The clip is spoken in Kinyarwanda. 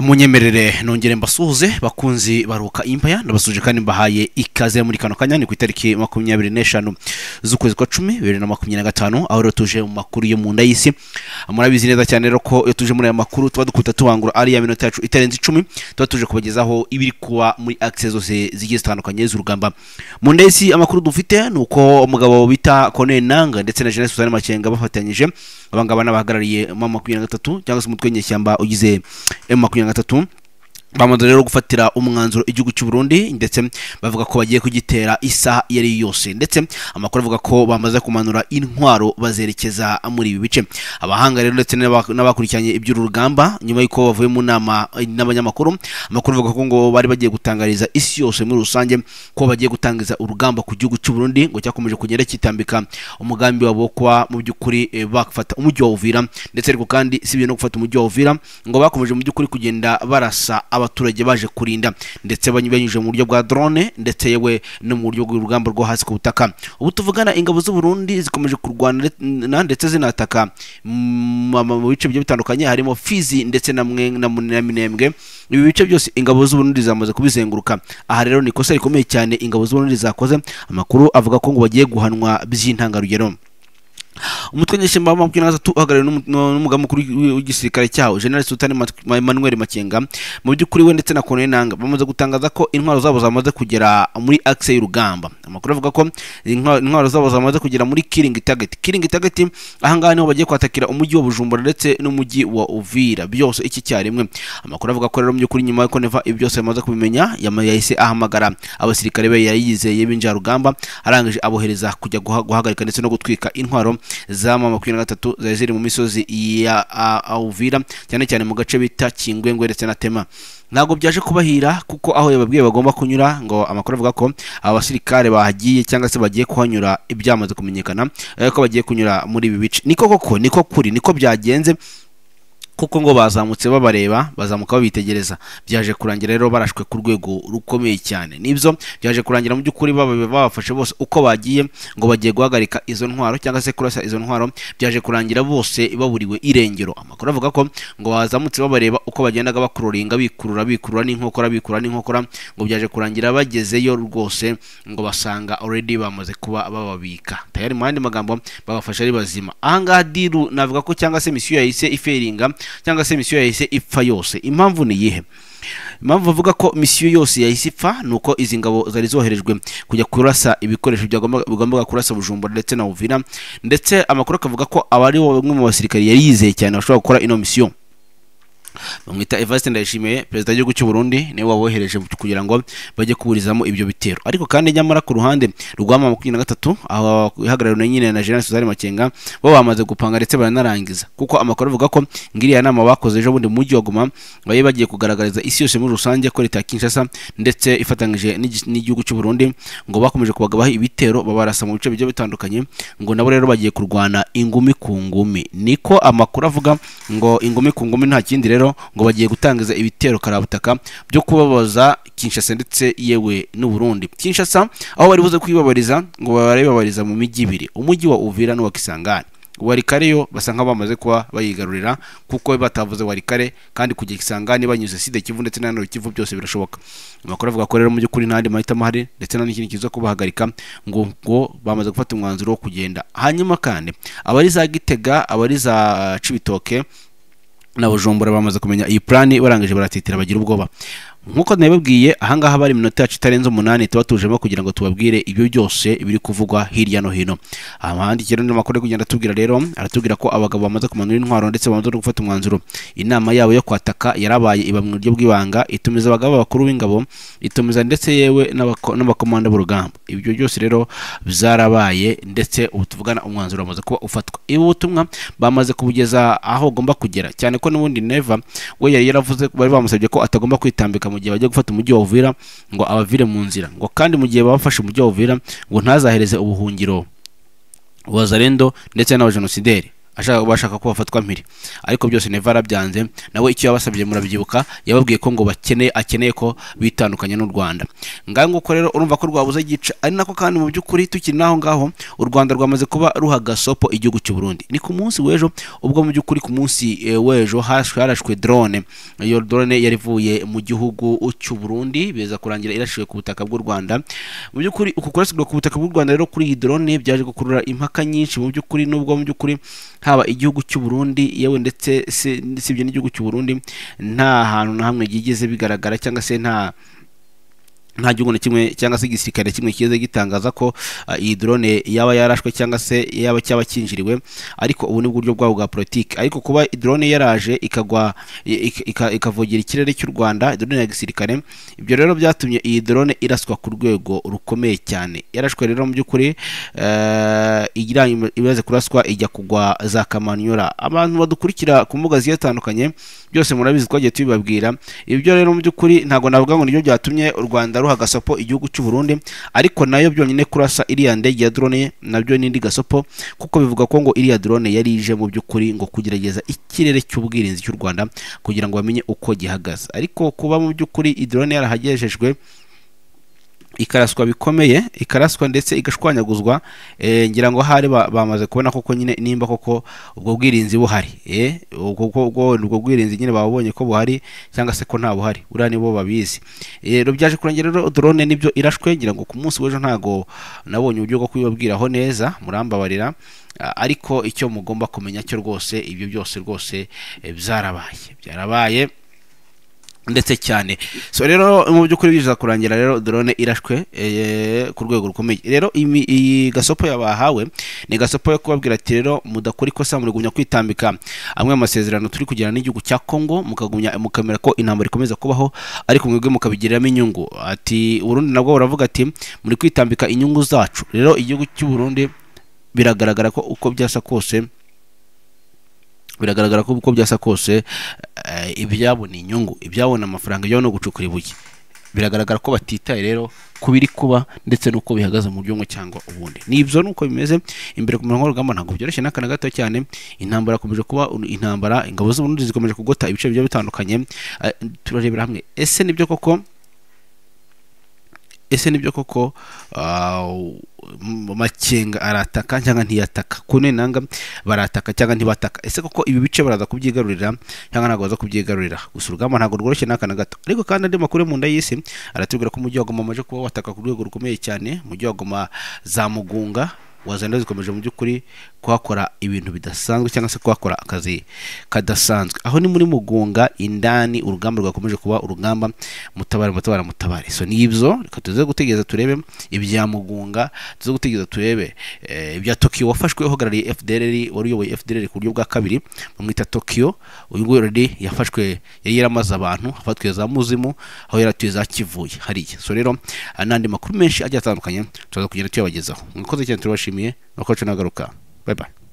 Munyemerere nongere mbasuhuze bakunzi baruka impaya ndabasuje kandi mbahaye ikaze muri kano kanya ni ku itariki 25 z'ukwezi kwa 10 2025 aho tuje mu makuru yo mu nda y'isi. Murabizi neza cyane rero ko tuje muri aya makuru tuba dukuta tubangura ari ya minota yacu itarenze 10 tuba tuje kubagezaho ibiri kuba muri access zose zigiye zitandukanye z'urugamba mu nda y'isi. Amakuru dufite nuko umugabo bita Kone Nanga ndetse na Jenerali Suzanne Makenga bafatanyije abangaba n'abahagarariye M23 cyangwa se umutwe nyeshyamba ugize M23 bamaze rero gufatira umwanzuro igihugu cy'u Burundi ndetse bavuga ko bagiye kugitera isaha yari yose, ndetse amakuru avuga ko bamaze kumanura intwaro bazerekeza muri ibi bice. Abahanga rero ndetse n'abakurikiranye iby'urugamba nyuma y'uko bavuye mu nama n'abanyamakuru, amakuru avuga ko ngo bari bagiye gutangariza isi yose muri rusange ko bagiye gutangiza urugamba ku gihugu cy'u Burundi ngo cyakomeje kugenda kitambika umugambi wabo kwa mu by'ukuri bakafata umujyi wa Uvira, ndetse ariko kandi sibye no gufata umujyi wa Uvira ngo bakomeje mu by'ukuri kugenda barasa abaturage baje kurinda ndetse banyuze mu buryo bwa drone ndetse yewe no mu buryo bw'urugamba rwo hasi ku butaka. Ubu tuvugana ingabo z'u Burundi zikomeje kurwana ndetse zinataka mu bice bitandukanye harimo Fizi ndetse na Minembwe. Ibi bice byose ingabo z'u Burundi zamaze kubizenguruka. Aha rero ni kosa rikomeye cyane ingabo z'u Burundi zakoze. Amakuru avuga ko ngo bagiye guhanwa by'intangarugero. Umutwe nyeshyamba wa M23 uhagarariwe n'umugaba mukuru w'igisirikare cyaho Jenerali Sultan Emmanuel Makenga mu by'ukuri we ndetse na Kone Nanga bamaze gutangaza ko intwaro zabo zamaze kugera muri axe y'urugamba. Amakuru avuga ko intwaro zabo zamaze kugera muri killing target ahangaha niho bagiye kwatakira umujyi wa Bujumbura ndetse n'umujyi wa Uvira byose iki cyarimwe. Amakuru avuga ko rero mu by'ukuri nyuma y'uko Neva ibyo byose bamaze kubimenya yahise ahamagara abasirikare be yayizeye b'injya rugamba arangije abohereza kujya guhagarika ndetse no gutwika intwaro za M23 zari ziri mu misozi ya Uvira cyane cyane mu gace bita Kingwengwe ndetse na Tema. Ntabwo byaje kubahira kuko aho yababwiye bagomba kunyura ngo amakuru avuga ko abasirikare bahagiye cyangwa se bagiye kuhanyura ibyamaze kumenyekana ko bagiye kunyura muri ibi bice. Niko koko niko kuri niko byagenze kuko ngo bazamutse babareba bazamuka babitegereza. Byaje kurangira rero barashwe ku rwego rukomeye cyane. Nibyo byaje kurangira mu by'ukuri babafashe bose uko bagiye ngo bagiye guhagarika izo ntwaro cyangwa se kurasa izo ntwaro. Byaje kurangira bose baburiwe irengero. Amakuru avuga ko ngo bazamutse babareba uko bagendaga bakuroringa bikurura n'inkokora ngo byaje kurangira bagezeyo rwose ngo basanga already bamaze kuba bababika tayari. Mu yandi magambo babafasha ari bazima. Ahangaha diru navuga ko cyangwa se mission yahise iferinga cyangwa se mission yahise ipfa yose. Impamvu ni yihe? Impamvu avuga ko mission yose yahise ipfa nuko izi ngabo zari zoherejwe kujya kurasa ibikoresho byagombaga kurasa Bujumbura ndetse na Uvira, ndetse amakuru akavuga ko abari bamwe mu basirikare yari yizeye cyane bashobora gukora ino mission. Bamwita Evariste Ndayishimiye perezida w'igihugu cy'u Burundi niwe wabohereje kugira ngo bajye kuburizamo ibyo bitero. Ariko kandi nyamara ku ruhande rwa M23 aho ihagarariwe nyine na Jenerali Suzanne Makenga bo bamaze gupanga ndetse baranarangiza, kuko amakuru avuga ko ngiriya nama bakoze ejo bundi mu mujyi wa Goma bagiye kugaragariza isi yose muri rusange ko leta ya Kinshasa ndetse ifatanyije n'igihugu cy'u Burundi ngo bakomeje kubagabaho ibitero babarasa mu bice bigiye bitandukanye, ngo nabo rero bagiye kurwana ingumi ku ngumi. Niko amakuru avuga ngo ingumi ku ngumi nta kindi rero ngo bagiye gutangiza ibitero karabutaka byo kubabaza Kinshasa ndetse yewe n'u Burundi. Kinshasa aho bari buze kwibabariza ngo barababariza mu mijyi ibiri, umujyi wa Uvira n'uwa Kisangani. Warikare yo basanga bamaze kuba bayigarurira kuko batavuze Warikare kandi kujya Kisangani banyuze Side Kivu ndetse na Nord Kivu byose birashoboka. Amakuru avuga ko rero mu by'ukuri ntandi mahitamo hari ndetse n'ikindi kizo kubahagarika ngo bamaze gufata umwanzuro wo kugenda. Hanyuma kandi abari za Gitega abari za Cibitoke na Bujumbura bamaze kumenya iyi plani barangije baratitira bagira ubwoba. Nkuko nababwiye ahangaha bari minota yacu itarenze 8 tuba tujemo kugira ngo tubabwire ibyo byose biri kuvugwa hirya no hino. Ahandi kero n'amakuru kugenda tubwira rero aratubwira ko abagabo bamaze kumanura intwaro ndetse bamaze no gufata umwanzuro. Inama yabo yo kwataka yarabaye iba mu buryo bw'ibanga, itumiza abagabo bakuru b'ingabo, itumiza ndetse yewe n'abakomanda b'urugamba. Ibyo byose rero bizarabaye ndetse ubu tuvugana umwanzuro wamaze kuba ufatwa. Ibi butumwa bamaze kubugeza aho ugomba kugera, cyane ko n'ubundi Neva we yari yaravuze bari bamusabye ko atagomba kwitambika mu gihe bajya gufata umujyi wa Uvira ngo abavire mu nzira, ngo kandi mu gihe babafashe umujyi wa Uvira ngo ntazahereze ubuhungiro wazarendo ndetse n'abajenosideri. bashaka ko bafatwa mpiri, ariko byose Neva arabyanze. Nawe icyo yabasabye murabyibuka, yababwiye ko ngo akeneye ko bitandukanya n'u Rwanda. Ngango ko rero urumva ko rwabuze gica, ari nako kandi mu by'ukuri tukiri naho ngaho u Rwanda rwamaze kuba ruha gasopo igihugu cy'u Burundi. Ni ku munsi w'ejo, ubwo mu by'ukuri ku munsi w'ejo harashwe drone. Iyo drone yarivuye mu gihugu cy'u Burundi, biza kurangira irashiwe ku butaka bw'u Rwanda. Mu by'ukuri uku kurasirwa ku butaka bw'u Rwanda rero kuri iyi drone byaje gukurura impaka nyinshi mu by'ukuri, nubwo mu by'ukuri haba igihugu cy'u Burundi yewe ndetse sibye n'igihugu cy'u Burundi nta hantu na hamwe yigeze bigaragara, cyangwa se nta gihugu na kimwe cyangwa se igisirikare kimwe kize gitangaza ko iyi drone yaba yarashwe cyangwa se yaba cyaba kinjiriwe. Ariko ubu ni buryo bwabo bwa politiki. Ariko kuba drone yaraje ikagwa ikavogera ikirere cy'u Rwanda, drone ya gisirikare, ibyo rero byatumye iyi drone iraswa ku rwego rukomeye cyane. Yarashwe rero mu by'ukuri imaze kuraswa ijya kugwa za Kamanyura. Abantu badukurikira ku mbuga zigiye zitandukanye byose murabizi twagiye tubibabwira. Ibyo rero mu by'ukuri ntago navuga ngo nibyo byatumye u Rwanda ruha gasopo igihugu cy'u Burundi, ariko nayo byonyine kurasa iriya ndege ya drone nabyo n'indi gasopo, kuko bivuga ko ngo iriya drone yari ije mu by'ukuri ngo kugerageza ikirere cy'ubwirinzi cy'u Rwanda kugira ngo bamenye uko gihagaze. Ariko kuba mu by'ukuri i drone yarahagejejwe ikaraswa bikomeye, ikaraswa ndetse igashwanyaguzwa, ngira ngo hari bamaze kubona koko nyine nimba koko ubwo bwirinzi buhari, ubwo bwirinzi nyine babonye ko buhari cyangwa se ko nta buhari, uriya nibo babizi. Rero byaje kurangira rero drone nibyo irashwe. Ngira ngo ku munsi w'ejo ntago nabonye uburyo bwo kubibabwiraho neza, murambabarira, ariko icyo mugomba kumenya cyo rwose ibyo byose rwose byarabaye ndetse cyane. So rero mu by'ukuri biza kurangira rero drone irashwe ku rwego rukomeye. Rero iyi gasopo yabahawe ni gasopo yo kubabwira ati rero mudakora ikosa, muri gumya kwitambika amwe mu masezerano turi kugirana n'igihugu cya Kongo, mukamera ko intambara ikomeza kubaho, ariko mwebwe mukabigiriramo inyungu. Ati Burundi nabwo baravuga ati muri kwitambika inyungu zacu. Rero igihugu cy'u Burundi biragaragara ko uko byasa kose ibyabona inyungu, ibyabona amafaranga, ibyabona gucukura ibuye, biragaragara ko batitaye rero kubiri kuba ndetse nuko bihagaze mu byongo cyangwa ubundi. Nibyo nuko bimeze imbere ku murongo w'urugamba, ntabwo byoroshye n'akana gato cyane. Intambara komeje kuba intambara, ingabo z'u Burundi zikomeje kugota ibice bigiye bitandukanye. Turarebera hamwe ese nibyo koko Makenga arataka cyangwa ntiyataka, kunenanga barataka cyangwa ntibataka. Ese koko ibi bice baraza kubyigarurira cyangwa ntabwo baza kubyigarurira? Gusa urugamba ntabwo rworoshye n'akana gato. Ariko kandi andi makuru mu nda y'isi aratubwira ko umujyi wa Goma maje kuba wataka ku rwego rukomeye cyane. Umujyi wa Goma za Mugunga wazanda zikomeje mu by'ukuri kuhakora ibintu bidasanzwe cyangwa se kuhakora akazi kadasanzwe. Aho ni muri Mugunga indani urugamba rwakomeje kuba urugamba mutabare. So nibyo reka tuze gutegereza turebe ibya Mugunga, tuze gutegereza turebe ibya Tokyo wafashwe uhagarariye FDLR, wari uyoboye FDLR ku buryo bwa kabiri bamwita Tokyo. Uyu nguyu already yafashwe, yari yaramaze abantu, afatwe za Muzimu, aho yaratuye za Kivuye hariya. So rero n'andi makuru menshi agiye atandukanye tuza kugenda tuyabagezaho. Mwakoze cyane, turabashimiye, nakoce nagaruka. Bye bye.